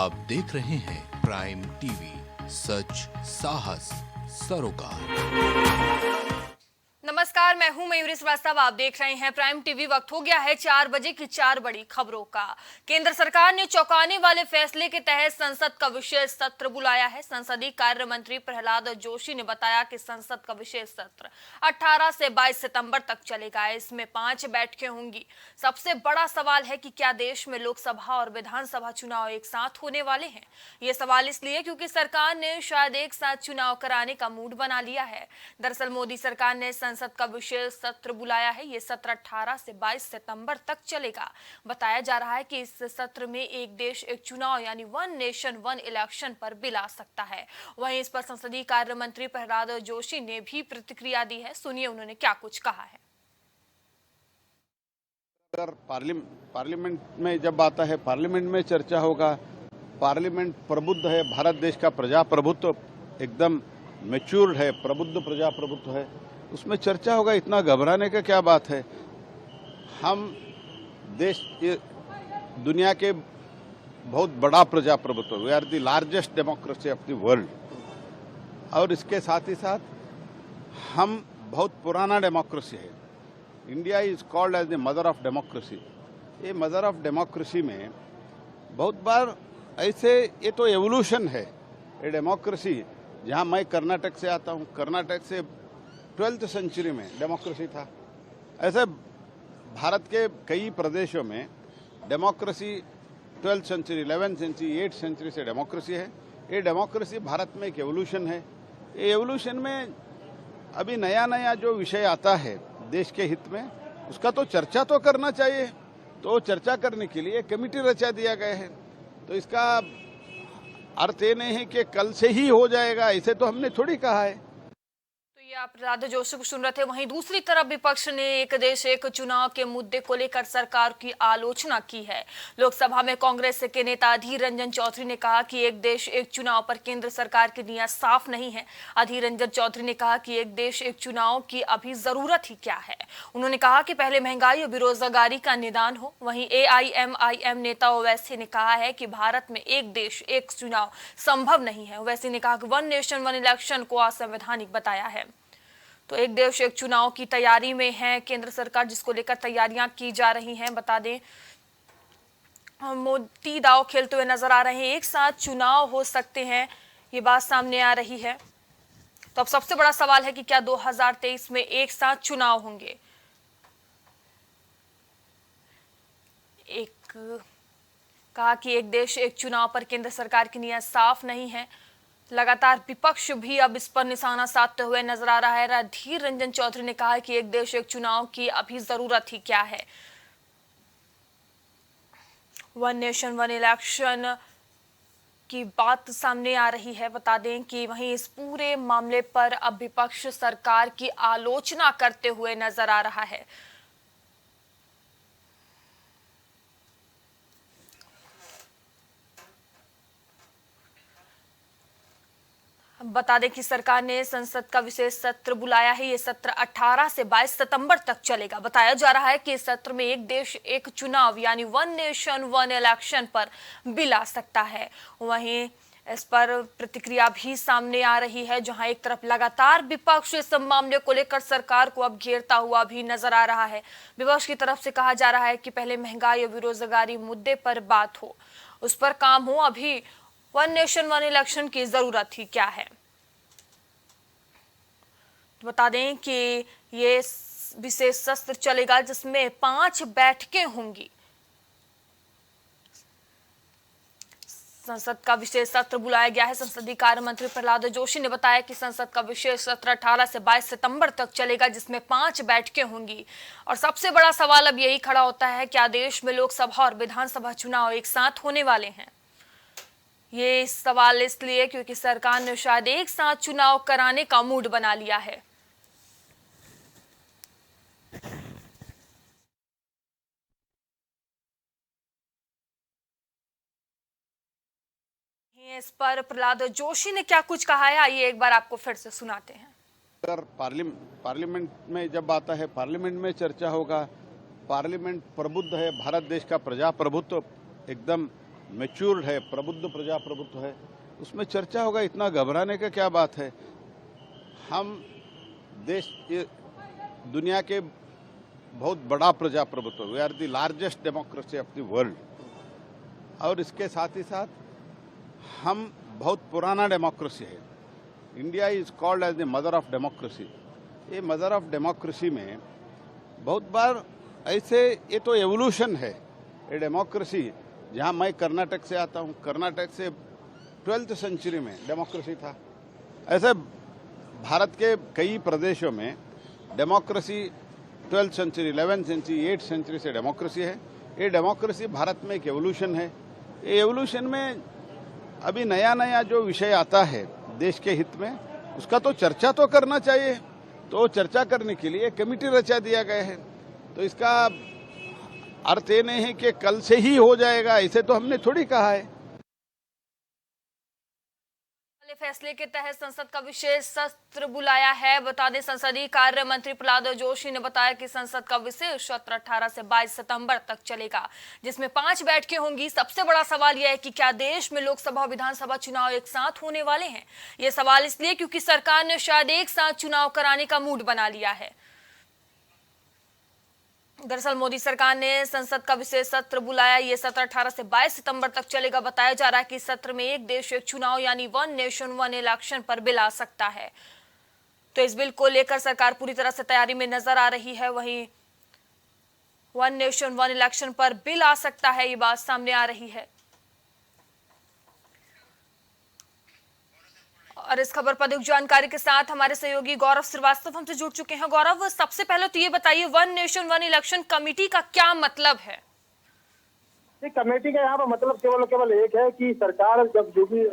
आप देख रहे हैं प्राइम टीवी, सच साहस सरोकार। नमस्कार, मैं हूं मयूरी श्रीवास्तव। आप देख रहे हैं प्राइम टीवी। वक्त हो गया है 4 बजे की 4 बड़ी खबरों का। केंद्र सरकार ने चौंकाने वाले फैसले के तहत संसद का विशेष सत्र बुलाया है। संसदीय कार्य मंत्री प्रहलाद जोशी ने बताया कि संसद का विशेष सत्र 18 से 22 सितंबर तक चलेगा। इसमें 5 बैठकें होंगी। सबसे बड़ा सवाल है कि क्या देश में लोकसभा और विधानसभा चुनाव एक साथ होने वाले हैं। ये सवाल इसलिए क्योंकि सरकार ने शायद एक साथ चुनाव कराने का मूड बना लिया है। दरअसल मोदी सरकार ने संसद का विशेष सत्र बुलाया है। ये सत्र 18 से 22 सितंबर तक चलेगा। बताया जा रहा है कि इस सत्र में एक देश एक चुनाव यानी वन नेशन वन इलेक्शन पर बिल आ सकता है। वहीं इस पर संसदीय कार्य मंत्री प्रहलाद जोशी ने भी प्रतिक्रिया दी है। सुनिए उन्होंने क्या कुछ कहा है। अगर पार्लियामेंट में जब आता है, पार्लियामेंट में चर्चा होगा। पार्लियामेंट प्रबुद्ध है। भारत देश का प्रजाप्रभुत्व एकदम मैच्योर्ड है, प्रबुद्ध प्रजाप्रभुत्व है, उसमें चर्चा होगा। इतना घबराने का क्या बात है। हम देश दुनिया के बहुत बड़ा प्रजाप्रभुत्व, we are the largest democracy of the world. और इसके साथ ही साथ हम बहुत पुराना डेमोक्रेसी है। India is called as the mother of democracy. ये मदर ऑफ डेमोक्रेसी में बहुत बार ऐसे, ये तो एवोल्यूशन है। ये डेमोक्रेसी, जहाँ मैं कर्नाटक से आता हूँ, कर्नाटक से 12th सेंचुरी में डेमोक्रेसी था। ऐसे भारत के कई प्रदेशों में democracy 12th century, 11th century, 8th century से डेमोक्रेसी है। ये डेमोक्रेसी भारत में एक एवोल्यूशन है। ये एवोल्यूशन में अभी नया नया जो विषय आता है देश के हित में, उसका तो चर्चा तो करना चाहिए। तो चर्चा करने के लिए कमेटी रचा दिया गया है। तो इसका अर्थ ये नहीं है कि कल से ही हो जाएगा, ऐसे तो हमने थोड़ी कहा है। आप प्रहलाद जोशी को सुन रहे थे। वहीं दूसरी तरफ विपक्ष ने एक देश एक चुनाव के मुद्दे को लेकर सरकार की आलोचना की है। लोकसभा में कांग्रेस के नेता अधीर रंजन चौधरी ने कहा कि एक देश एक चुनाव पर केंद्र सरकार की नीयत साफ नहीं है। अधीर रंजन चौधरी ने कहा कि एक देश एक चुनाव की अभी जरूरत ही क्या है। उन्होंने कहा कि पहले महंगाई और बेरोजगारी का निदान हो। वहीं AIMIM नेता ओवैसी ने कहा है कि भारत में एक देश एक चुनाव संभव नहीं है। ओवैसी ने कहा कि वन नेशन वन इलेक्शन को असंवैधानिक बताया है। तो एक देश एक चुनाव की तैयारी में है केंद्र सरकार, जिसको लेकर तैयारियां की जा रही हैं। बता दें, मोदी दांव खेलते हुए नजर आ रहे हैं। एक साथ चुनाव हो सकते हैं, ये बात सामने आ रही है। तो अब सबसे बड़ा सवाल है कि क्या 2023 में एक साथ चुनाव होंगे। कहा कि एक देश एक चुनाव पर केंद्र सरकार की नीयत साफ नहीं है। लगातार विपक्ष भी अब इस पर निशाना साधते हुए नजर आ रहा है। अधीर रंजन चौधरी ने कहा कि एक देश एक चुनाव की अभी जरूरत ही क्या है। वन नेशन वन इलेक्शन की बात सामने आ रही है। बता दें कि वहीं इस पूरे मामले पर अब विपक्ष सरकार की आलोचना करते हुए नजर आ रहा है। बता दें कि सरकार ने संसद का विशेष सत्र बुलाया है। ये सत्र 18 से 22 सितंबर तक चलेगा। बताया जा रहा है कि इस सत्र में एक देश एक चुनाव यानी वन नेशन वन इलेक्शन पर बिल आ सकता है। वहीं इस पर प्रतिक्रिया भी सामने आ रही है, जहां एक तरफ लगातार विपक्ष इस मामले को लेकर सरकार को अब घेरता हुआ भी नजर आ रहा है। विपक्ष की तरफ से कहा जा रहा है कि पहले महंगाई और बेरोजगारी मुद्दे पर बात हो, उस पर काम हो। अभी वन नेशन वन इलेक्शन की जरूरत ही क्या है। बता दें कि ये विशेष सत्र चलेगा, जिसमें 5 बैठकें होंगी। संसद का विशेष सत्र बुलाया गया है। संसदीय कार्य मंत्री प्रहलाद जोशी ने बताया कि संसद का विशेष सत्र 18 से 22 सितंबर तक चलेगा, जिसमें 5 बैठकें होंगी। और सबसे बड़ा सवाल अब यही खड़ा होता है, क्या देश में लोकसभा और विधानसभा चुनाव एक साथ होने वाले हैं। ये सवाल इसलिए क्योंकि सरकार ने शायद एक साथ चुनाव कराने का मूड बना लिया है। इस पर प्रहलाद जोशी ने क्या कुछ कहा है, आइए एक बार आपको फिर से सुनाते हैं। अगर पार्लियामेंट में जब आता है, पार्लियामेंट में चर्चा होगा। पार्लियामेंट प्रबुद्ध है। भारत देश का प्रजाप्रभुत्व एकदम मैच्योर्ड है, प्रबुद्ध प्रजाप्रभुत्व है, उसमें चर्चा होगा। इतना घबराने का क्या बात है। हम दुनिया के बहुत बड़ा प्रजाप्रभुत्व, we are the largest democracy of the world, और इसके साथ ही साथ हम बहुत पुराना डेमोक्रेसी है। India is called as the mother of democracy. ये मदर ऑफ डेमोक्रेसी में बहुत बार ऐसे, ये तो एवोल्यूशन है। ये डेमोक्रेसी, जहाँ मैं कर्नाटक से आता हूँ, कर्नाटक से 12th सेंचुरी में डेमोक्रेसी था। ऐसे भारत के कई प्रदेशों में democracy 12th century, 11th century, 8th century से डेमोक्रेसी है। ये डेमोक्रेसी भारत में एक एवोल्यूशन है। ये एवोल्यूशन में अभी नया नया जो विषय आता है देश के हित में, उसका तो चर्चा तो करना चाहिए। तो चर्चा करने के लिए कमेटी रचा दिया गया है। तो इसका अर्थ ये नहीं है कि कल से ही हो जाएगा, ऐसे तो हमने थोड़ी कहा है। फैसले के तहत संसद का विशेष सत्र बुलाया है। बता दें, संसदीय कार्य मंत्री प्रहलाद जोशी ने बताया कि संसद का विशेष सत्र 18 से 22 सितंबर तक चलेगा, जिसमें 5 बैठकें होंगी। सबसे बड़ा सवाल यह है कि क्या देश में लोकसभा और विधानसभा चुनाव एक साथ होने वाले हैं। यह सवाल इसलिए क्योंकि सरकार ने शायद एक साथ चुनाव कराने का मूड बना लिया है। दरअसल मोदी सरकार ने संसद का विशेष सत्र बुलाया। ये सत्र 18 से 22 सितंबर तक चलेगा। बताया जा रहा है कि इस सत्र में एक देश एक चुनाव यानी वन नेशन वन इलेक्शन पर बिल आ सकता है। तो इस बिल को लेकर सरकार पूरी तरह से तैयारी में नजर आ रही है। वहीं वन नेशन वन इलेक्शन पर बिल आ सकता है, ये बात सामने आ रही है। और इस खबर पर अधिक जानकारी के साथ हमारे सहयोगी गौरव श्रीवास्तव हमसे जुड़ चुके हैं। गौरव, सबसे पहले तो ये बताइए, one nation one election committee का क्या मतलब है? कमेटी का यहाँ पर मतलब केवल एक है कि सरकार जब जो भी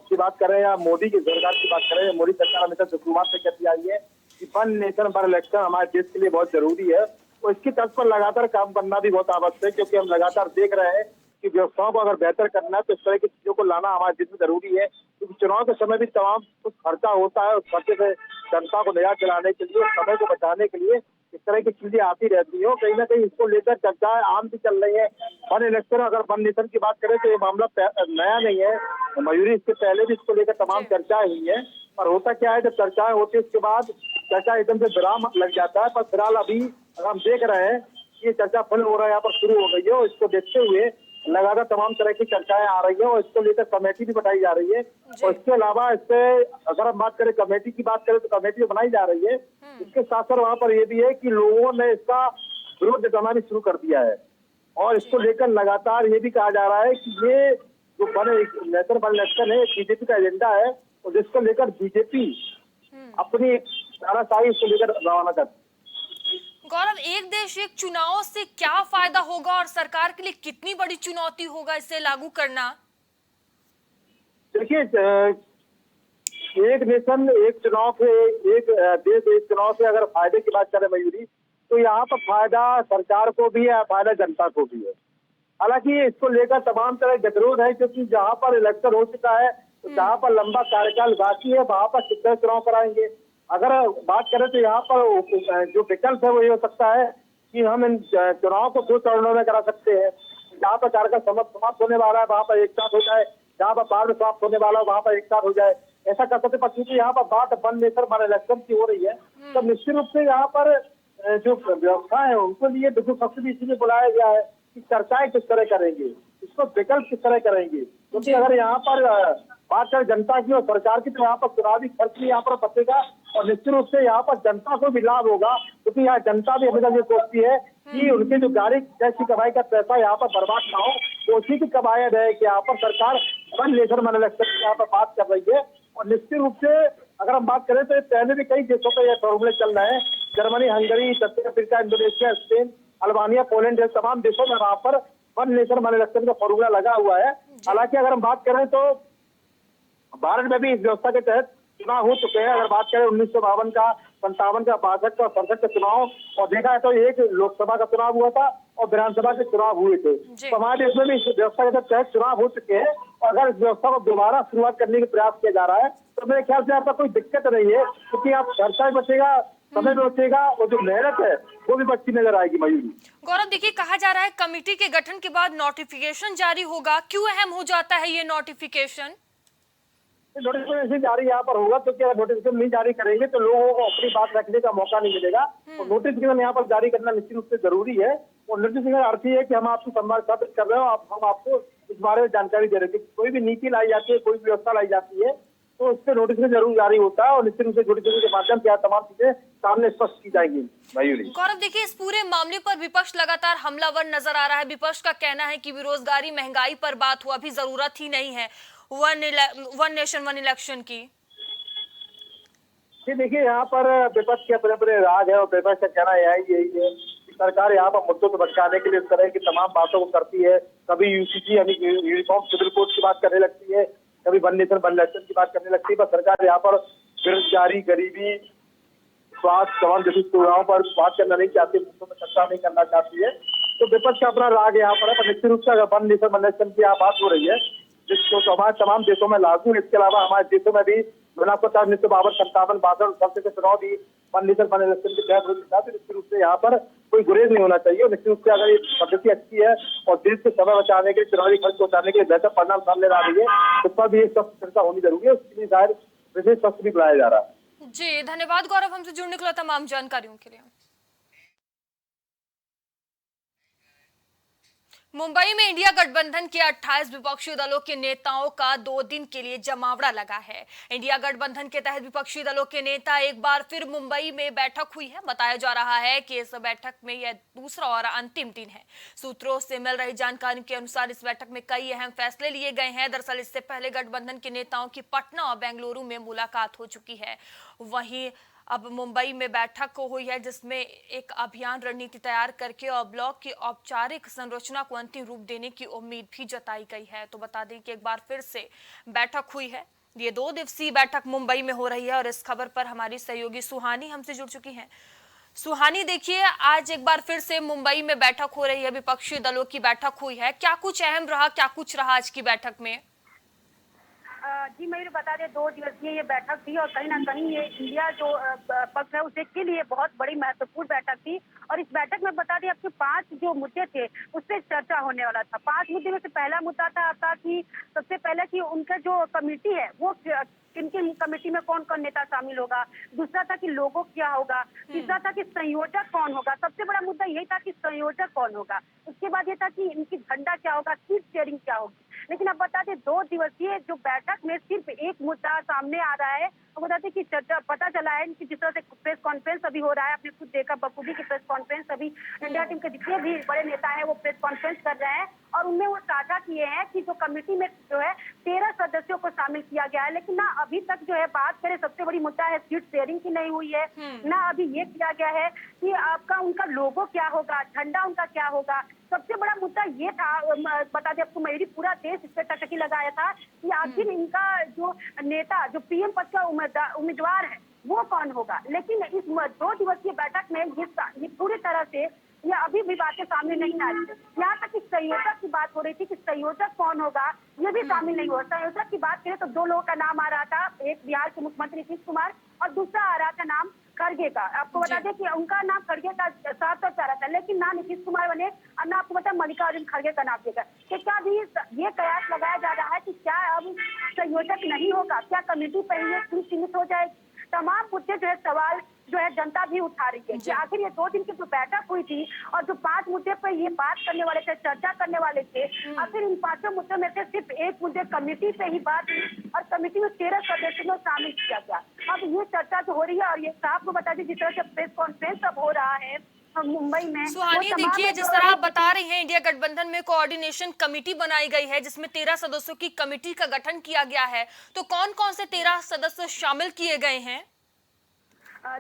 की बात करें या मोदी की सरकार की बात करें, मोदी सरकार हमेशा शुरुआत से कहती आई है कि वन नेशन वन इलेक्शन हमारे देश के लिए बहुत जरूरी है। और इसकी तर्ज पर लगातार काम करना भी बहुत आवश्यक है, क्योंकि हम लगातार देख रहे हैं कि व्यवस्थाओं को अगर बेहतर करना है तो इस तरह की चीजों को लाना हमारे देश में जरूरी है। क्योंकि चुनाव के समय भी तमाम कुछ खर्चा होता है, उस खर्चे से जनता को निजात दिलाने के लिए, समय को बचाने के लिए इस तरह की चीजें आती रहती है। कहीं ना कहीं इसको लेकर चर्चाएं आम भी चल रही है। वन इलेक्शन, अगर वन नेशन की बात करें तो ये मामला नया नहीं है। मयूरी, इसके पहले भी इसको लेकर तमाम चर्चाएं हुई है। पर होता क्या है, जब चर्चाएं होती है उसके बाद चर्चा एकदम से विराम लग जाता है। पर फिलहाल अभी हम देख रहे हैं कि ये चर्चा फल हो रहा है, यहाँ पर शुरू हो गई है। और इसको देखते हुए लगातार तमाम तरह की चर्चाएं आ रही है और इसको लेकर कमेटी भी बनाई जा रही है। और इसके अलावा इससे अगर हम बात करें, कमेटी की बात करें तो कमेटी जो बनाई जा रही है, इसके साथ साथ वहाँ पर ये भी है कि लोगों ने इसका विरोध जताना भी शुरू कर दिया है। और इसको लेकर लगातार ये भी कहा जा रहा है कि ये जो नेशनल वन इलेक्शन है, बीजेपी का एजेंडा है और जिसको लेकर बीजेपी अपनी तानाशाही इसको लेकर रवाना कर। गौरव, एक देश एक चुनाव से क्या फायदा होगा और सरकार के लिए कितनी बड़ी चुनौती होगा इसे लागू करना? देखिए, एक नेशन एक चुनाव से, एक देश एक चुनाव से अगर फायदे की बात करें मयूरी, तो यहाँ पर फायदा सरकार को भी है, फायदा जनता को भी है। हालांकि इसको लेकर तमाम तरह गतिरोध है, क्योंकि जहाँ पर इलेक्शन हो चुका है, तो जहाँ पर लंबा कार्यकाल बाकी है, वहां पर कितने चुनाव कराएंगे। अगर बात करें तो यहाँ पर जो विकल्प है वो ये हो सकता है कि हम इन चुनाव को 2 चरणों में करा सकते हैं। जहाँ पर कार्यकाल समाप्त होने वाला है वहां पर एक साथ हो जाए, जहाँ पर बाद में समाप्त होने वाला है वहां पर एक साथ हो जाए, ऐसा कर सकते। पर क्योंकि यहाँ पर बात वन नेशन वन इलेक्शन की हो रही है, तो निश्चित रूप से यहाँ पर जो व्यवस्था है उनको लिए बिल्कुल सबसे भी इसीलिए बुलाया गया है कि चर्चाएं किस तरह करेंगे, इसको विकल्प किस तरह करेंगे। क्योंकि अगर यहाँ पर बात करें जनता की और सरकार की, तो यहाँ पर चुनावी खर्च भी यहाँ पर बचेगा और निश्चित रूप से यहाँ पर जनता को भी लाभ होगा। क्योंकि यहाँ जनता भी हमेशा ये सोचती है कि उनके जो गाड़ी टैक्स की कमाई का पैसा यहाँ पर बर्बाद ना हो, वो उसी की कमाई रहे कि यहाँ पर सरकार वन नेशन वन इलेक्शन की यहाँ पर बात कर रही है। और निश्चित रूप से अगर हम बात करें तो पहले भी कई देशों पर यह फॉर्मूले चल रहे हैं। जर्मनी, हंगरी, दक्षिण Africa, Indonesia, Spain, Albania, Poland जैसे तमाम देशों में वहां पर वन नेशन वन इलेक्शन का फॉर्मूला लगा हुआ है। हालांकि अगर हम बात करें तो भारत में भी इस व्यवस्था के तहत चुनाव हो चुके हैं। अगर बात करें 1952 का, 57 का, 62 का, 67 का चुनाव, और देखा है तो एक लोकसभा का चुनाव हुआ था और विधानसभा के चुनाव हुए थे। तो हमारे देश में भी इस व्यवस्था के तहत चुनाव हो चुके हैं। और अगर इस व्यवस्था को दोबारा शुरुआत करने का प्रयास किया जा रहा है तो मेरे ख्याल से यहाँ पर कोई दिक्कत नहीं है, क्योंकि आप खर्चा भी बचेगा, समय भी बचेगा और जो मेहनत है वो भी बच्ची नजर आएगी मयूरी। गौरव देखिए, कहा जा रहा है कमेटी के गठन के बाद नोटिफिकेशन जारी होगा, क्यों अहम हो जाता है ये नोटिफिकेशन? नोटिफिकेशन जारी यहाँ पर होगा तो क्या नोटिफिकेशन नहीं जारी करेंगे तो लोगों को अपनी बात रखने का मौका नहीं मिलेगा। और नोटिफिकेशन यहाँ पर जारी करना निश्चित रूप से जरूरी है। और नोटिफिकेशन अर्थ ये है कि हम आपसे संवाद स्थापित कर रहे हो, हम आपको इस बारे में जानकारी दे रहे थे। कोई भी नीति लाई जाती है, कोई भी व्यवस्था लाई जाती है तो उस पर नोटिफिकेशन जरूर जारी होता है और निश्चित रूप से नोटिफिकेशन के माध्यम से तमाम चीजें सामने स्पष्ट की जाएंगी। मयूरी गौरव देखिए, इस पूरे मामले पर विपक्ष लगातार हमलावर नजर आ रहा है। विपक्ष का कहना है कि बेरोजगारी महंगाई पर बात हुआ, अभी जरूरत ही नहीं है वन नेशन वन इलेक्शन की। जी देखिए, यहाँ पर विपक्ष के अपने अपने राज है और विपक्ष का कहना यही है कि सरकार यहाँ पर मुद्दों को भटकाने के लिए इस तरह की तमाम बातों को करती है। कभी यूसीसी यानी यूनिफॉर्म सिविल कोड की बात करने लगती है, कभी वन नेशन वन इलेक्शन की बात करने लगती है। पर सरकार यहाँ पर बेरोजगारी, गरीबी, स्वास्थ्य, तमाम जैसी सुविधाओं पर बात करना नहीं चाहती, मुद्दों पर चर्चा नहीं करना चाहती है। तो विपक्ष का अपना राग यहाँ पर है। पर निश्चित रूप से अगर वन नेशन वन इलेक्शन की यहाँ बात हो रही है जिसको तो हमारे तमाम देशों में लागू है, इसके अलावा हमारे देशों में भी 1952, 57, 62 के चुनाव भी वन नेशन वन इलेक्शन के तहत हुए था। तो निश्चित रूप से यहाँ पर कोई गुरेज नहीं होना चाहिए। निश्चित रूप से अगर ये पद्धति अच्छी है और देश को समय बचाने के लिए, चुनावी खर्च पहुंचाने के लिए बेहतर परिणाम सामने आ रही है, उस पर भी एक सख्त चर्चा होनी जरूरी है। उसके लिए शायद विशेष सत्र भी बुलाया जा रहा है। जी धन्यवाद गौरव, हमसे जुड़ने के लिए तमाम जानकारियों के लिए। मुंबई में इंडिया गठबंधन के 28 विपक्षी दलों के नेताओं का 2 दिन के लिए जमावड़ा लगा है। इंडिया गठबंधन के तहत विपक्षी दलों के नेता एक बार फिर मुंबई में बैठक हुई है। बताया जा रहा है कि इस बैठक में यह दूसरा और अंतिम दिन है। सूत्रों से मिल रही जानकारी के अनुसार इस बैठक में कई अहम फैसले लिए गए हैं। दरअसल इससे पहले गठबंधन के नेताओं की पटना और बेंगलुरु में मुलाकात हो चुकी है। वहीं अब मुंबई में बैठक हुई है जिसमें एक अभियान रणनीति तैयार करके और ब्लॉक की औपचारिक संरचना को अंतिम रूप देने की उम्मीद भी जताई गई है। तो बता दें कि एक बार फिर से बैठक हुई है। ये 2 दिवसीय बैठक मुंबई में हो रही है और इस खबर पर हमारी सहयोगी सुहानी हमसे जुड़ चुकी हैं। सुहानी देखिए, आज एक बार फिर से मुंबई में बैठक हो रही है, विपक्षी दलों की बैठक हुई है। क्या कुछ अहम रहा, क्या कुछ रहा आज की बैठक में? जी मैं बता दें, 2 दिवसीय ये बैठक थी और कहीं ना कहीं ये इंडिया जो पक्ष है उसे के लिए बहुत बड़ी महत्वपूर्ण बैठक थी। और इस बैठक में बता दें आपके 5 जो मुद्दे थे उस पर चर्चा होने वाला था। 5 मुद्दे में से पहला मुद्दा था आपका कि सबसे पहले कि उनका जो कमेटी है वो किन किन कमेटी में कौन कौन नेता शामिल होगा। दूसरा था कि लोगो क्या होगा। तीसरा था कि संयोजक कौन होगा। सबसे बड़ा मुद्दा यही था कि संयोजक कौन होगा। उसके बाद ये था कि इनकी झंडा क्या होगा, सीट शेयरिंग क्या होगी। लेकिन अब बता दें 2 दिवसीय जो बैठक में सिर्फ एक मुद्दा सामने आ रहा है। तो बताते कि चर्चा पता चला है कि जिस तरह से प्रेस कॉन्फ्रेंस अभी हो रहा है, आपने खुद देखा बखूबी की प्रेस कॉन्फ्रेंस अभी इंडिया टीम के जितने भी बड़े नेता हैं वो प्रेस कॉन्फ्रेंस कर रहे हैं और उनमें वो साझा किए हैं कि जो कमेटी में जो है 13 सदस्यों को शामिल किया गया है। लेकिन ना अभी तक जो है बात करें, सबसे बड़ी मुद्दा है सीट शेयरिंग की नहीं हुई है। ना अभी ये किया गया है कि आपका उनका लोगो क्या होगा, झंडा उनका क्या होगा। सबसे बड़ा मुद्दा ये था, बता दें आपको मेरी, पूरा देश इस पर टकटकी लगाया था कि आखिर इनका जो नेता, जो पीएम पद का उम्मीदवार है वो कौन होगा। लेकिन इस 2 दिवसीय बैठक में ये पूरी तरह से ये अभी भी बातें सामने नहीं आई है। यहाँ तक कि संयोजक की बात हो रही थी कि संयोजक कौन होगा ये भी शामिल नहीं हुआ। संयोजक की बात करें तो 2 लोगों का नाम आ रहा था, एक बिहार के मुख्यमंत्री नीतीश कुमार और दूसरा आ रहा था नाम खड़गे का। आपको बता दें कि उनका नाम खड़गे का साफ तौर आ रहा था, लेकिन ना नीतीश कुमार बने और ना आपको पता मल्लिकार्जुन खड़गे का नाम दिया गया। क्या भी ये कयास लगाया जा रहा है कि क्या अब संयोजक नहीं होगा, क्या कमेटी पर ही सीमित हो जाएगी। तमाम मुद्दे जो है सवाल जो है जनता भी उठा रही है कि आखिर ये 2 दिन की जो बैठक हुई थी और जो 5 मुद्दे पर ये बात करने वाले थे, चर्चा करने वाले थे, आखिर इन 5 मुद्दों में से सिर्फ एक मुद्दे कमेटी पे ही बात हुई और कमेटी में 13 सदस्यों को शामिल किया गया। अब ये चर्चा जो हो रही है और ये साहब को बता दें जिस तरह से प्रेस कॉन्फ्रेंस अब हो रहा है मुंबई में। सुहानी देखिए, जिस तरह आप बता रही हैं इंडिया गठबंधन में कोऑर्डिनेशन कमेटी बनाई गई है जिसमें 13 सदस्यों की कमेटी का गठन किया गया है। तो कौन कौन से 13 सदस्य शामिल किए गए हैं?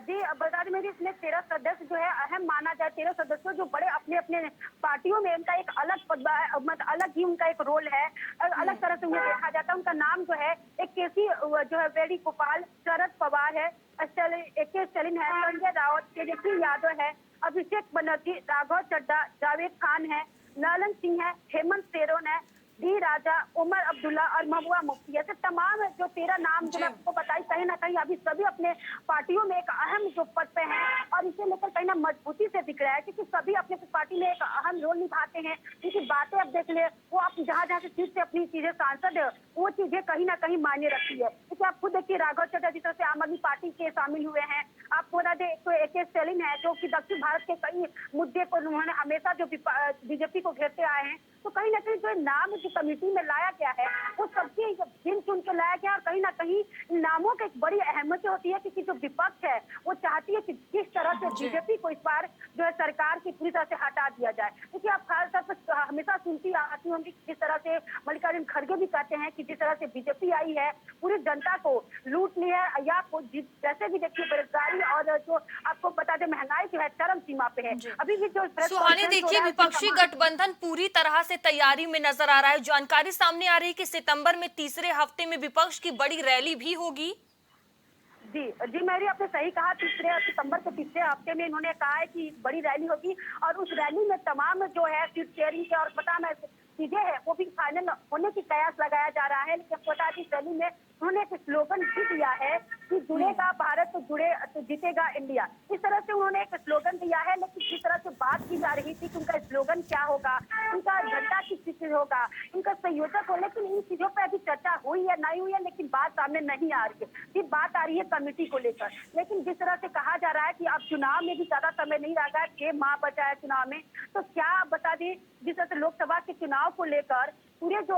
जी बता दें मेरी, इसमें 13 सदस्य जो है अहम माना जाए। 13 सदस्यों जो बड़े अपने अपने पार्टियों में उनका एक अलग मतलब अलग ही उनका एक रोल है, अलग तरह से उन्हें देखा जाता है। उनका नाम जो है एक केसी जो है वेणुगोपाल, शरद पवार है, के स्टालिन है, संजय राउत, तेजस्वी यादव है, अभिषेक बनर्जी, राघव चड्डा, जावेद खान है, लालन सिंह है, हेमंत सोरेन है, डी राजा, उमर अब्दुल्ला और महबूबा मुफ्ती, ऐसे तमाम जो 13 नाम जो मैं आपको बताई, कहीं ना कहीं अभी सभी अपने पार्टियों में एक अहम जो पद पे हैं और इसे लेकर कहीं ना मजबूती से दिख रहा है, क्योंकि सभी अपने पार्टी में एक अहम रोल निभाते हैं। क्योंकि बातें अब देख ले, वो आप जहाँ जहाँ से सीट से अपनी चीजें सांसद है, वो चीजें कहीं ना कहीं मायने रखती है। क्योंकि आप खुद देखिए, राघव चड्ढा जिस तरह से आम आदमी पार्टी के शामिल हुए हैं, आपको बता दें तो AK स्टालिन है जो कि दक्षिण भारत के कई मुद्दे पर उन्होंने हमेशा जो बीजेपी को घेरते आए हैं। तो कहीं ना कहीं जो नाम जो कमेटी में लाया गया है, वो सबके गिन चुन के लाया गया और कहीं ना कहीं इन नामों की एक बड़ी अहमियत होती है, क्योंकि जो विपक्ष है वो चाहती है कि किस तरह से बीजेपी को इस बार जो है सरकार की पूरी तरह से हटा दिया जाए। क्योंकि आप खासतौर पर हमेशा सुनती आती होंगी जिस तरह से मल्लिकार्जुन खड़गे भी कहते हैं कि जिस तरह से बीजेपी आई है पूरी जनता को लूट ली है, या जैसे भी देखिए बेरोजगारी और जो आपको बता दें महंगाई जो है चरम सीमा पे है। अभी भी जो सुहानी, देखिए विपक्षी गठबंधन पूरी तरह से तैयारी में नजर आ रहा है। जानकारी सामने आ रही है कि सितंबर में तीसरे हफ्ते में विपक्ष की बड़ी रैली भी होगी। जी मैरी, आपने सही कहा, सितंबर के तीसरे हफ्ते में इन्होंने कहा है कि बड़ी रैली होगी और उस रैली में तमाम जो है सीट शेयरिंग के और पता मैं चीजें हैं वो भी फाइनल होने की कयास लगाया जा रहा है। लेकिन बता दी रैली में उन्होंने एक स्लोगन भी दिया है कि जुड़ेगा भारत तो जुड़े तो जीतेगा इंडिया। इस तरह से उन्होंने एक स्लोगन दिया है। लेकिन जिस तरह से बात की जा रही थी कि उनका स्लोगन क्या होगा, उनका झंडा किस चीज होगा, इनका संयोजक हो, लेकिन इन चीजों पर अभी चर्चा हुई है नहीं हुई है, लेकिन बात सामने नहीं आ रही है। सिर्फ बात आ रही है कमेटी को लेकर। लेकिन जिस तरह से कहा जा रहा है कि अब चुनाव में भी ज्यादा समय नहीं रह गया, 6 माह बचा है चुनाव में, तो क्या आप बता दें जिस तरह से लोकसभा के चुनाव को लेकर पूरे जो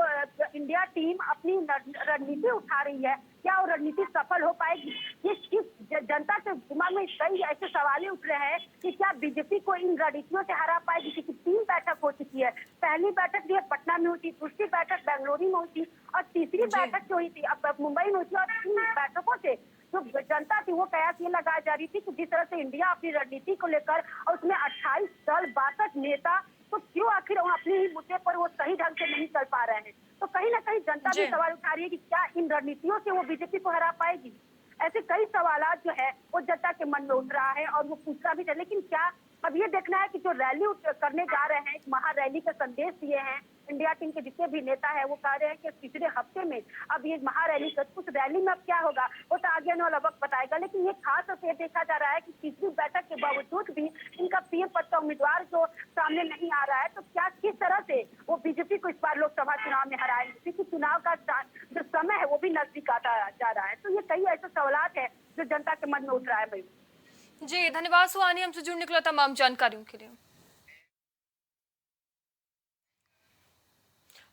इंडिया टीम अपनी रणनीति उठा रही है, क्या वो रणनीति सफल हो पाएगी? किस जनता के दिमाग में कई ऐसे सवाल उठ रहे हैं कि क्या बीजेपी को इन रणनीतियों से हरा पाएगी? क्योंकि 3 बैठक हो चुकी है। पहली बैठक जो है पटना में हुई थी, दूसरी बैठक बेंगलुरु में हुई थी और तीसरी बैठक जो हुई थी अब मुंबई में हुई थी। और 3 बैठकों से जो जनता थी वो कयास ये लगाई जा रही थी कि जिस तरह से इंडिया अपनी रणनीति को लेकर और उसमें 28 दल 62 नेता, तो क्यों आखिर वो अपने ही मुद्दे पर वो सही ढंग से नहीं चल पा रहे हैं? तो कहीं ना कहीं जनता भी सवाल उठा रही है कि क्या इन रणनीतियों से वो बीजेपी को हरा पाएगी? ऐसे कई सवाल जो है वो जनता के मन में उठ रहा है और वो पूछता भी है। लेकिन क्या अब ये देखना है कि जो रैली करने जा रहे हैं, एक महारैली का संदेश दिए हैं इंडिया टीम के जितने भी नेता है, वो कह रहे हैं कि तीसरे हफ्ते में अब ये महारैली कर, उस रैली में अब क्या होगा वो तो आगे आने वाला वक्त बताएगा। लेकिन ये खास तौर से देखा जा रहा है कि तीसरी बैठक के बावजूद भी इनका PM पद का उम्मीदवार जो सामने नहीं आ रहा है, तो क्या किस तरह से वो बीजेपी को इस बार लोकसभा चुनाव में हराएंगे? क्योंकि चुनाव का जो समय है वो भी नजदीक आता जा रहा है। तो ये कई ऐसे सवाल है जो जनता के मन में उठ रहा है। भाई जी धन्यवाद सुहानी, हमसे जुड़ने के लिए तमाम जानकारियों के लिए।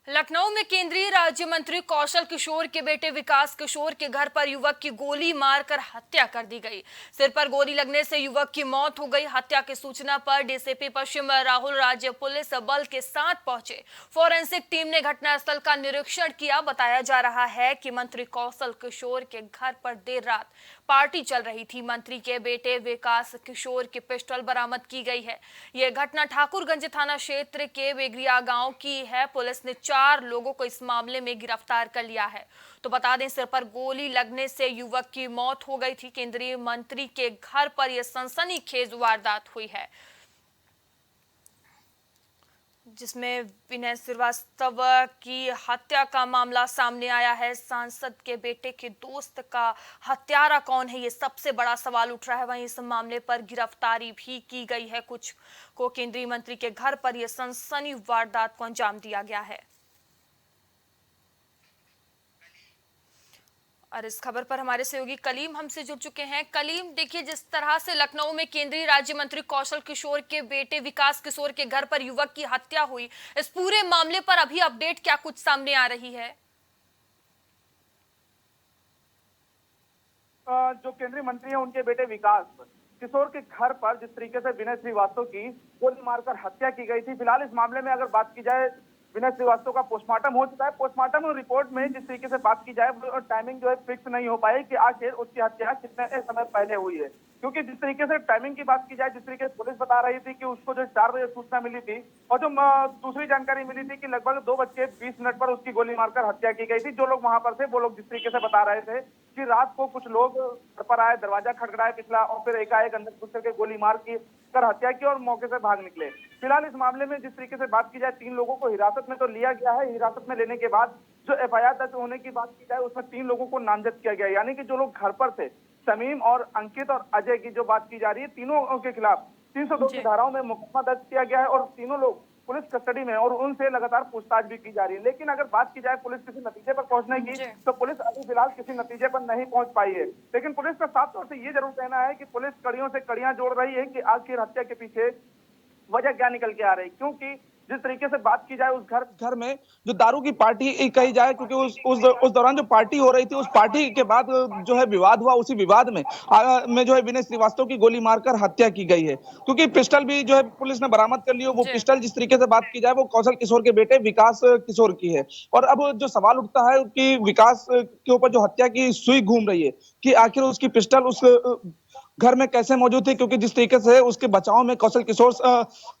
लखनऊ में केंद्रीय राज्य मंत्री कौशल किशोर के बेटे विकास किशोर के घर पर युवक की गोली मारकर हत्या कर दी गई। सिर पर गोली लगने से युवक की मौत हो गई। हत्या की सूचना पर DCP पश्चिम राहुल राज्य पुलिस बल के साथ पहुंचे। फोरेंसिक टीम ने घटनास्थल का निरीक्षण किया। बताया जा रहा है कि मंत्री कौशल किशोर के घर पर देर रात पार्टी चल रही थी। मंत्री के बेटे विकास किशोर की पिस्टल बरामद की गई है। यह घटना ठाकुरगंज थाना क्षेत्र के बेगरिया गांव की है। पुलिस ने 4 लोगों को इस मामले में गिरफ्तार कर लिया है। तो बता दें, सिर पर गोली लगने से युवक की मौत हो गई थी। केंद्रीय मंत्री के घर पर यह सनसनीखेज वारदात हुई है, जिसमें विनय श्रीवास्तव की हत्या का मामला सामने आया है। सांसद के बेटे के दोस्त का हत्यारा कौन है, ये सबसे बड़ा सवाल उठ रहा है। वहीं इस मामले पर गिरफ्तारी भी की गई है। कुछ को केंद्रीय मंत्री के घर पर यह सनसनी वारदात को अंजाम दिया गया है। और इस खबर पर हमारे सहयोगी कलीम हमसे जुड़ चुके हैं। कलीम, देखिए जिस तरह से लखनऊ में केंद्रीय राज्य मंत्री कौशल किशोर के बेटे विकास किशोर के घर पर युवक की हत्या हुई, इस पूरे मामले पर अभी अपडेट क्या कुछ सामने आ रही है? जो केंद्रीय मंत्री हैं उनके बेटे विकास किशोर के घर पर जिस तरीके से विनय श्रीवास्तव की गोली मारकर हत्या की गई थी, फिलहाल इस मामले में अगर बात की जाए, विनय श्रीवास्तव का पोस्टमार्टम हो चुका है। पोस्टमार्टम रिपोर्ट में जिस तरीके से बात की जाए, टाइमिंग जो है फिक्स नहीं हो पाई कि आखिर उसकी हत्या कितने समय पहले हुई है। क्योंकि जिस तरीके से टाइमिंग की बात की जाए, जिस तरीके से पुलिस बता रही थी कि उसको जो 4 बजे सूचना मिली थी और जो दूसरी जानकारी मिली थी कि लगभग 2:20 पर उसकी गोली मारकर हत्या की गई थी। जो लोग वहां पर थे वो लोग जिस तरीके से बता रहे थे कि रात को कुछ लोग घर पर आए, दरवाजा खटखटाया पिछला और फिर एकाएक अंदर घुस करके गोली मार की कर हत्या की और मौके से भाग निकले। फिलहाल इस मामले में जिस तरीके से बात की जाए 3 लोगों को हिरासत में तो लिया गया है। हिरासत में लेने के बाद जो एफआईआर दर्ज होने की बात की जाए उसमें 3 लोगों को नामजद किया गया, यानी कि जो लोग घर पर थे, शमीम और अंकित और अजय की जो बात की जा रही है, तीनों के खिलाफ 302 की धाराओं में मुकदमा दर्ज किया गया है और तीनों लोग पुलिस कस्टडी में और उनसे लगातार पूछताछ भी की जा रही है। लेकिन अगर बात की जाए पुलिस किसी नतीजे पर पहुंचने की, तो पुलिस अभी फिलहाल किसी नतीजे पर नहीं पहुंच पाई है। लेकिन पुलिस का साफ तौर से ये जरूर कहना है कि पुलिस कड़ियों से कड़ियां जोड़ रही है कि आखिर हत्या के पीछे वजह क्या निकल के आ रही, क्योंकि जिस तरीके से बात की जाए उस घर में जो दारू की पार्टी कही जाए, क्योंकि उस दौरान जो पार्टी हो रही थी, उस पार्टी के बाद जो है विवाद हुआ, उसी विवाद में जो है विनय श्रीवास्तव की गोली मारकर हत्या की गई है। क्योंकि पिस्टल भी जो है पुलिस ने बरामद कर ली है। वो पिस्टल जिस तरीके से बात की जाए वो कौशल किशोर के बेटे विकास किशोर की है। और अब जो सवाल उठता है कि विकास के ऊपर जो हत्या की सुई घूम रही है कि आखिर उसकी पिस्टल उस घर में कैसे मौजूद थी, क्योंकि जिस तरीके से उसके बचाव में कौशल किशोर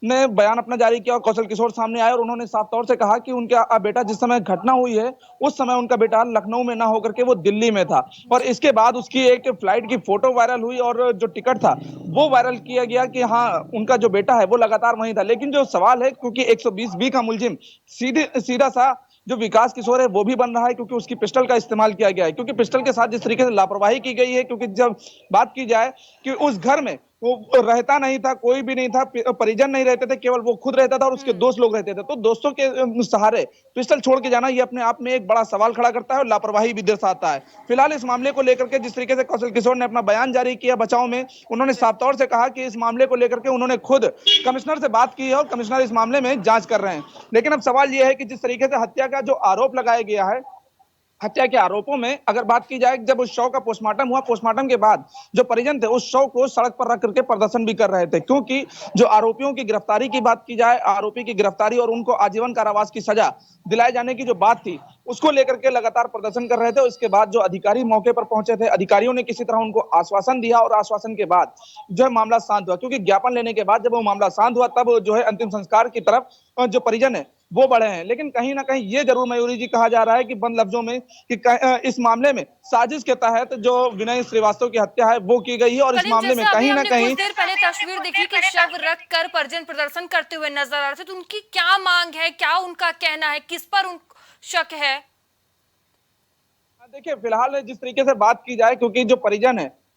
ने बयान अपना जारी किया और कौशल किशोर सामने आए और उन्होंने साफ तौर से कहा कि उनका बेटा जिस समय घटना हुई है उस समय उनका बेटा लखनऊ में ना होकर के वो दिल्ली में था। और इसके बाद उसकी एक फ्लाइट की फोटो वायरल हुई और जो टिकट था वो वायरल किया गया कि हाँ उनका जो बेटा है वो लगातार वहीं था। लेकिन जो सवाल है, क्योंकि 120B का मुलजिम सीधा सा जो विकास किशोर है वो भी बन रहा है, क्योंकि उसकी पिस्टल का इस्तेमाल किया गया है। क्योंकि पिस्टल के साथ जिस तरीके से लापरवाही की गई है, क्योंकि जब बात की जाए कि उस घर में वो रहता नहीं था, कोई भी नहीं था, परिजन नहीं रहते थे, केवल वो खुद रहता था और उसके दोस्त लोग रहते थे। तो दोस्तों के सहारे पिस्टल छोड़ के जाना ये अपने आप में एक बड़ा सवाल खड़ा करता है और लापरवाही भी दर्शाता है। फिलहाल इस मामले को लेकर के जिस तरीके से कौशल किशोर ने अपना बयान जारी किया बचाव में, उन्होंने साफ तौर से कहा कि इस मामले को लेकर के उन्होंने खुद कमिश्नर से बात की है और कमिश्नर इस मामले में जांच कर रहे हैं। लेकिन अब सवाल यह है कि जिस तरीके से हत्या का जो आरोप लगाया गया है, हत्या के आरोपों में अगर बात की जाए, जब उस शव का पोस्टमार्टम हुआ, पोस्टमार्टम के बाद जो परिजन थे उस शव को सड़क पर रख करके प्रदर्शन भी कर रहे थे। क्योंकि जो आरोपियों की गिरफ्तारी की बात की जाए, आरोपी की गिरफ्तारी और उनको आजीवन कारावास की सजा दिलाए जाने की जो बात थी उसको लेकर के लगातार प्रदर्शन कर रहे थे। उसके बाद जो अधिकारी मौके पर पहुंचे थे, अधिकारियों ने किसी तरह उनको आश्वासन दिया और आश्वासन के बाद जो है मामला शांत हुआ। क्योंकि ज्ञापन लेने के बाद जब वो मामला शांत हुआ तब जो है अंतिम संस्कार की तरफ जो परिजन है वो बढ़े हैं। लेकिन कहीं ना कहीं ये जरूर मयूरी जी कहा जा रहा है कि बंद लफ्जों में कि इस मामले में साजिश के तहत जो विनय श्रीवास्तव की हत्या है वो की गई है। और इस मामले में कहीं ना कहीं कुछ देर पहले तस्वीर देखी कि शव रख कर परिजन प्रदर्शन करते हुए नजर आ रहे थे, तो उनकी क्या मांग है, क्या उनका कहना है, किस पर उन शक है? देखिए फिलहाल जिस तरीके से बात की जाए, क्योंकि जो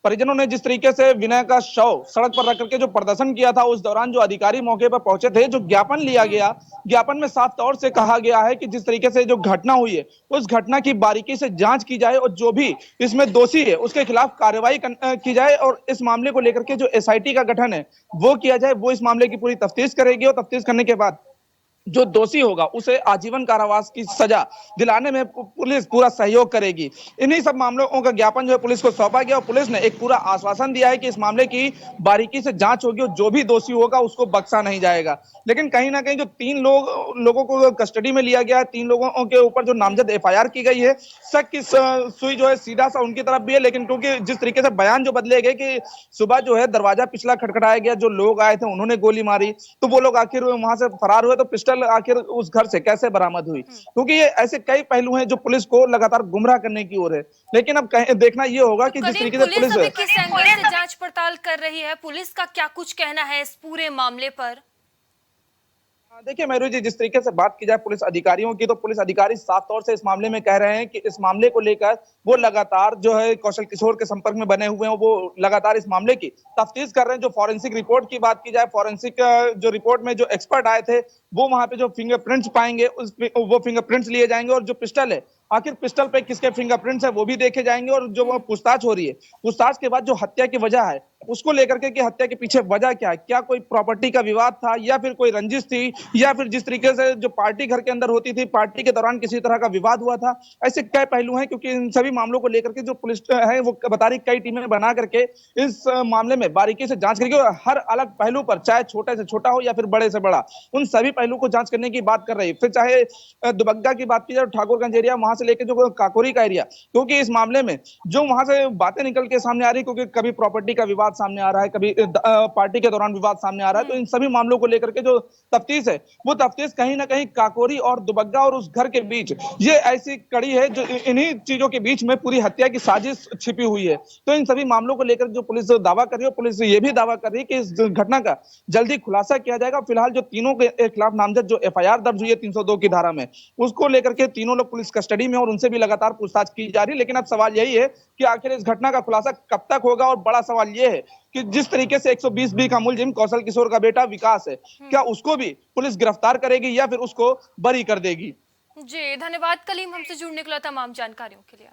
परिजनों ने जिस तरीके से विनय का शव सड़क पर रख करके जो प्रदर्शन किया था, उस दौरान जो अधिकारी मौके पर पहुंचे थे, जो ज्ञापन लिया गया, ज्ञापन में साफ तौर से कहा गया है कि जिस तरीके से जो घटना हुई है उस घटना की बारीकी से जांच की जाए और जो भी इसमें दोषी है उसके खिलाफ कार्रवाई की जाए और इस मामले को लेकर के जो एसआईटी का गठन है वो किया जाए। वो इस मामले की पूरी तफ्तीश करेगी और तफ्तीश करने के बाद जो दोषी होगा उसे आजीवन कारावास की सजा दिलाने में पुलिस पूरा सहयोग करेगी। इन्हीं सब मामलों का ज्ञापन जो है पुलिस को सौंपा गया और पुलिस ने एक पूरा आश्वासन दिया है कि इस मामले की बारीकी से जांच होगी और जो भी दोषी होगा उसको बख्शा नहीं जाएगा। लेकिन कहीं ना कहीं जो 3 लोगों को कस्टडी में लिया गया है, 3 लोगों के ऊपर जो नामजद एफआईआर की गई है, शक की सुई जो है सीधा सा उनकी तरफ भी है। लेकिन क्योंकि जिस तरीके से बयान जो बदले गए कि सुबह जो है दरवाजा पिछला खटखटाया गया, जो लोग आए थे उन्होंने गोली मारी, तो वो लोग आखिर वहां से फरार हुए, तो पिस्टल आखिर उस घर से कैसे बरामद हुई? क्योंकि ये ऐसे कई पहलू हैं जो पुलिस को लगातार गुमराह करने की ओर है। लेकिन अब देखना ये होगा कि जिस तरीके से पुलिस अभी किस एंगल से जांच पड़ताल कर रही है, पुलिस का क्या कुछ कहना है इस पूरे मामले पर? देखिए मयूरी जी, जिस तरीके से बात की जाए पुलिस अधिकारियों की, तो पुलिस अधिकारी साफ तौर से इस मामले में कह रहे हैं कि इस मामले को लेकर वो लगातार जो है कौशल किशोर के संपर्क में बने हुए हैं, वो लगातार इस मामले की तफ्तीश कर रहे हैं। जो फॉरेंसिक रिपोर्ट की बात की जाए, फॉरेंसिक जो रिपोर्ट में जो एक्सपर्ट आए थे वो वहां पे जो फिंगरप्रिंट्स पाएंगे वो फिंगरप्रिंट्स लिए जाएंगे और जो पिस्टल है आखिर पिस्टल पे किसके फिंगरप्रिंट्स है वो भी देखे जाएंगे। और जो पूछताछ हो रही है, पूछताछ के बाद जो हत्या की वजह है उसको लेकर के कि हत्या के पीछे वजह क्या है, क्या कोई प्रॉपर्टी का विवाद था या फिर कोई रंजिश थी या फिर जिस तरीके से जो पार्टी घर के अंदर होती थी, पार्टी के दौरान किसी तरह का विवाद हुआ था, ऐसे कई पहलू हैं। क्योंकि इन सभी मामलों को लेकर के जो पुलिस है वो बता रही कई टीमें बना करके इस मामले में बारीकी से जांच करेगी और हर अलग पहलू पर, चाहे छोटे से छोटा हो या फिर बड़े से बड़ा, उन सभी पहलू को जांच करने की बात कर रही है। फिर चाहे दुबग्गा की बात की जाए, ठाकुर गंजेरिया वहां से लेके जो काकोरी का एरिया, क्योंकि इस मामले में जो वहां से बातें निकल के सामने आ रही, क्योंकि कभी प्रॉपर्टी का विवाद सामने आ रहा है, कभी पार्टी के दौरान विवाद सामने आ रहा है, तो इन सभी मामलों को लेकर के जो तफ्तीश है वो तफ्तीश कहीं ना कहीं काकोरी और दुबग्गा और उस घर के बीच ये ऐसी कड़ी है जो इन्हीं चीजों के बीच में पूरी हत्या की साजिश छिपी हुई है। तो इन सभी मामलों को लेकर जो पुलिस दावा कर रही है, पुलिस ये भी दावा कर रही है कि इस घटना का जल्दी खुलासा किया जाएगा। फिलहाल जो तीनों के खिलाफ नामजद जो एफआईआर दर्ज हुई है 302 की धारा में, उसको लेकर के तीनों लोग पुलिस कस्टडी में और उनसे भी लगातार पूछताछ की जा रही है। लेकिन अब सवाल यही है कि आखिर इस घटना का खुलासा कब तक होगा, और बड़ा सवाल यह है कि जिस तरीके से 120 का मुलजिम कौशल किशोर का बेटा विकास है, क्या उसको भी पुलिस गिरफ्तार करेगी या फिर उसको बरी कर देगी। जी धन्यवाद कलीम, हमसे जुड़ने के लिए तमाम जानकारियों के लिए।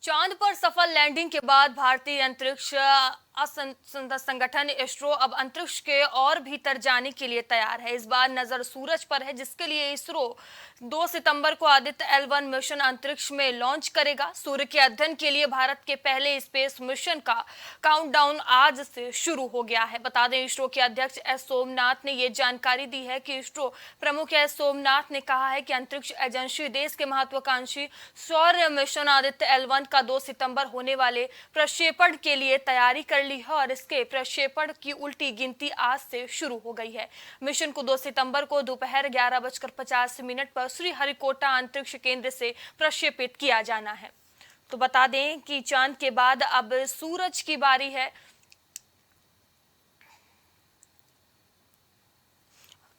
चांद पर सफल लैंडिंग के बाद भारतीय अंतरिक्ष संगठन इसरो अब अंतरिक्ष के और भीतर जाने के लिए तैयार है। इस बार नजर सूरज पर है, जिसके लिए इसरो 2 सितंबर को आदित्य L1 मिशन अंतरिक्ष में लॉन्च करेगा। सूर्य के अध्ययन के लिए भारत के पहले स्पेस मिशन का काउंटडाउन आज से शुरू हो गया है। बता दें, इसरो के अध्यक्ष एस सोमनाथ ने ये जानकारी दी है कि इसरो प्रमुख एस सोमनाथ ने कहा है कि अंतरिक्ष एजेंसी देश के महत्वाकांक्षी सौर मिशन आदित्य L1 का 2 सितंबर होने वाले प्रक्षेपण के लिए तैयारी कर ली है और इसके प्रक्षेपण की उल्टी गिनती आज से शुरू हो गई है। मिशन को 2 सितंबर को दोपहर 11:50 पर श्रीहरिकोटा अंतरिक्ष केंद्र से प्रक्षेपित किया जाना है। तो बता दें कि चांद के बाद अब सूरज की बारी है।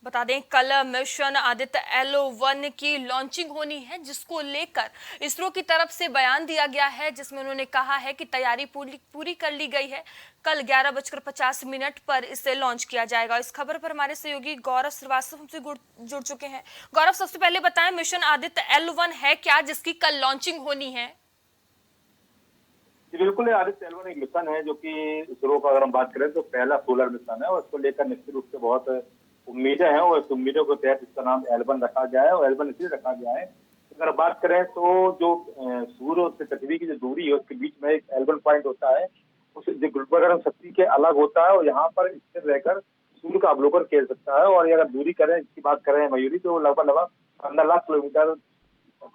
बता दें, कल मिशन आदित्य L1 की लॉन्चिंग होनी है, जिसको लेकर इसरो की तरफ से बयान दिया गया है, जिसमें उन्होंने कहा है कि तैयारी पूरी कर ली गई है। कल 11:50 पर इसे लॉन्च किया जाएगा। इस खबर पर हमारे सहयोगी गौरव श्रीवास्तव हमसे जुड़ चुके हैं। गौरव, सबसे पहले बताएं, मिशन आदित्य L1 है क्या जिसकी कल लॉन्चिंग होनी है? बिल्कुल, आदित्य L1 एक मिशन है जो कि इसरो का अगर हम बात करें तो पहला सोलर मिशन है और इसको लेकर निश्चित रूप से बहुत उम्मीदें हैं और इस उम्मीदों के तहत इसका नाम L1 रखा गया है और L1 इसलिए रखा गया है। अगर बात करें तो जो सूर्य से पृथ्वी की जो दूरी है उसके बीच में एक L1 पॉइंट होता है, उस गुरुत्वाकर्षण शक्ति के अलग होता है और यहाँ पर स्थिर रहकर सूर्य का अवलोकन किया जा सकता है। और अगर दूरी करें, इसकी बात करें मयूरी, तो लगभग 15 लाख किलोमीटर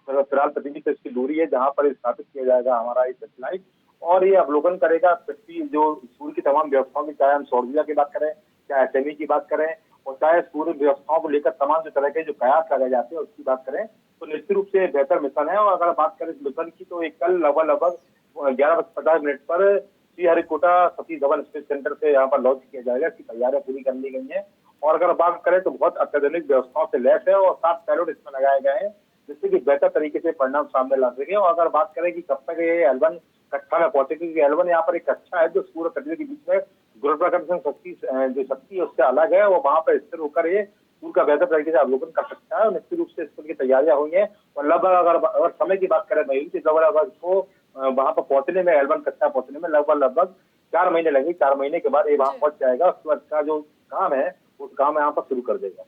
फिलहाल पृथ्वी से इसकी दूरी है, जहाँ पर स्थापित किया जाएगा हमारा ये सैटेलाइट और ये अवलोकन करेगा पृथ्वी जो सूर्य की तमाम व्यवस्थाओं की, चाहे हम सौर ऊर्जा की बात करें, चाहे एसएमई की बात करें और चाहे सूर्य व्यवस्थाओं को लेकर तमाम जो तरह के जो कयास लगाए जाते हैं उसकी बात करें, तो निश्चित रूप से बेहतर मिशन है। और अगर बात करें इस मिशन की तो एक कल लगभग 11:50 पर श्रीहरिकोटा सतीश धवन स्पेस सेंटर से यहाँ पर लॉन्च किया जाएगा। इसकी तैयारियां पूरी कर ली गई हैं और अगर बात करें तो बहुत अत्याधुनिक व्यवस्थाओं से लैस है और 7 पैलोड इसमें लगाए गए हैं, जिससे कि बेहतर तरीके से परिणाम सामने ला सके। और अगर बात करें कि कब तक ये L1 कक्षा में पहुंचे, क्योंकि L1 यहाँ पर एक कक्षा है जो सूर्य पृथ्वी के बीच में गुरुत्वाकर्षण शक्ति जो शक्ति है उससे अलग है, वो वहां पर स्थिर होकर ये सूर्य का बेहतर तरीके से अवलोकन कर सकता है और निश्चित रूप से इसकी तैयारियां हुई हैं। और लगभग अगर समय की बात करें मयूरी, तो लगभग इसको वहां पर पहुंचने में, L1 कक्षा पहुंचने में लगभग 4 महीने लगेंगे। 4 महीने के बाद ये वहां पहुंच जाएगा। उसके बाद का जो काम है उस काम यहाँ पर शुरू कर देगा।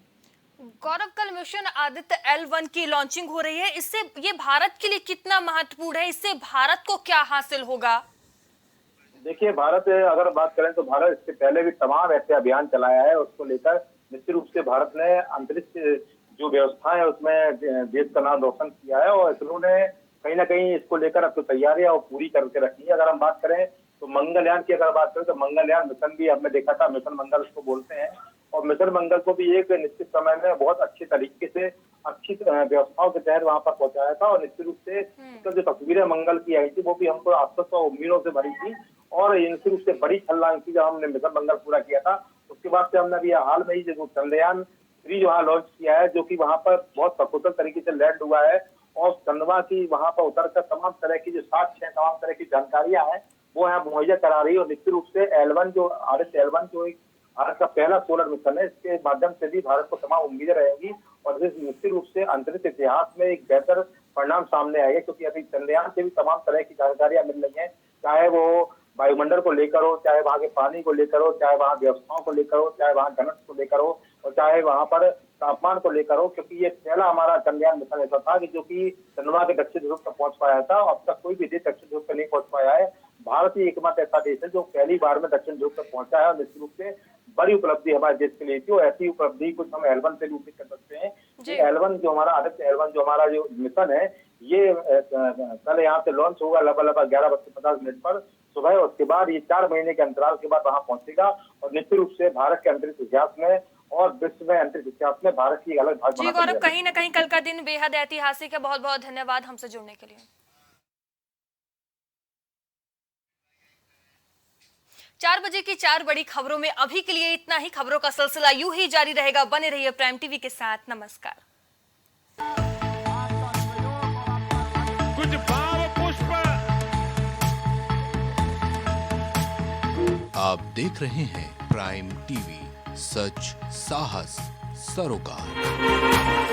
गौरव, कल मिशन आदित्य L1 की लॉन्चिंग हो रही है, इससे ये भारत के लिए कितना महत्वपूर्ण है? इससे भारत को क्या हासिल होगा? देखिए, भारत अगर बात करें तो भारत इससे पहले भी तमाम ऐसे अभियान चलाया है। उसको लेकर निश्चित रूप से भारत ने अंतरिक्ष जो व्यवस्था है उसमें देश का नाम रोशन किया है और इसरो ने कहीं ना कहीं इसको लेकर अब तो तैयारियां पूरी करके रखी है। अगर हम बात करें तो मंगलयान की अगर बात करें तो मंगलयान मिशन भी हमने देखा था, मिशन मंगल उसको बोलते हैं, और मिशन मंगल को भी एक निश्चित समय में बहुत अच्छे तरीके से अच्छी व्यवस्थाओं के तहत वहां पर पहुंचाया था और निश्चित रूप से जो तस्वीरें मंगल की आई थी वो भी हमको आश्वस्त और उम्मीदों से भरी थी और निश्चित रूप से बड़ी छलांग थी जब हमने मिशन मंगल पूरा किया था। उसके बाद से हमने अभी हाल में ही जो चंद्रयान 3 वहाँ लॉन्च किया है, जो कि वहां पर बहुत सकुशल तरीके से लैंड हुआ है और चंद्रमा की वहां पर उतरकर तमाम तरह की जो साक्ष्य है, तमाम तरह की जानकारियां हैं वो यहाँ मुहैया करा रही है। और निश्चित रूप से L1 जो आदित्य L1 जो एक भारत का पहला सोलर मिशन है, इसके माध्यम से भी भारत को तमाम उम्मीदें रहेंगी और इस निश्चित रूप से अंतरिक्ष इतिहास में एक बेहतर परिणाम सामने आएगा, क्योंकि अभी चंद्रयान से भी तमाम तरह की जानकारियां मिल रही हैं, चाहे वो वायुमंडल को लेकर हो, चाहे वहां के पानी को लेकर हो, चाहे वहां व्यवस्थाओं को लेकर हो, चाहे वहां घनत्व को लेकर हो और चाहे वहां पर तापमान को लेकर हो, क्योंकि ये पहला हमारा चंद्रयान मिशन ऐसा था कि जो कि चंद्रमा के दक्षिण ध्रुव तक पहुंच पाया था। अब तक कोई भी देश दक्षिण ध्रुव तक नहीं पहुंच पाया है। भारत ही एकमात्र ऐसा देश है जो पहली बार में दक्षिण ध्रुव तक पहुंचा है और निश्चित रूप से बड़ी उपलब्धि हमारे देश के लिए थी और ऐसी उपलब्धि कुछ हम L1 से भी उम्मीद कर सकते हैं जी। कि L1 जो हमारा आदित्य L1 जो हमारा जो मिशन है ये कल यहाँ से लॉन्च होगा लगभग 11:50 पर सुबह। उसके बाद ये 4 महीने के अंतराल के बाद वहां पहुंचेगा और निश्चित रूप से भारत के अंतरिक्ष इतिहास में और विश्व में अंतरिक्ष इतिहास में भारत की एक अलग भाग जी बनाता गौरव, जाएगा। कहीं ना कहीं कल का दिन बेहद ऐतिहासिक है। बहुत बहुत धन्यवाद हमसे जुड़ने के लिए। चार बजे की 4 बड़ी खबरों में अभी के लिए इतना ही। खबरों का सिलसिला यूं ही जारी रहेगा। बने रहिए प्राइम टीवी के साथ। नमस्कार। कुछ भाव पुष्प। आप देख रहे हैं प्राइम टीवी, सच साहस सरोकार।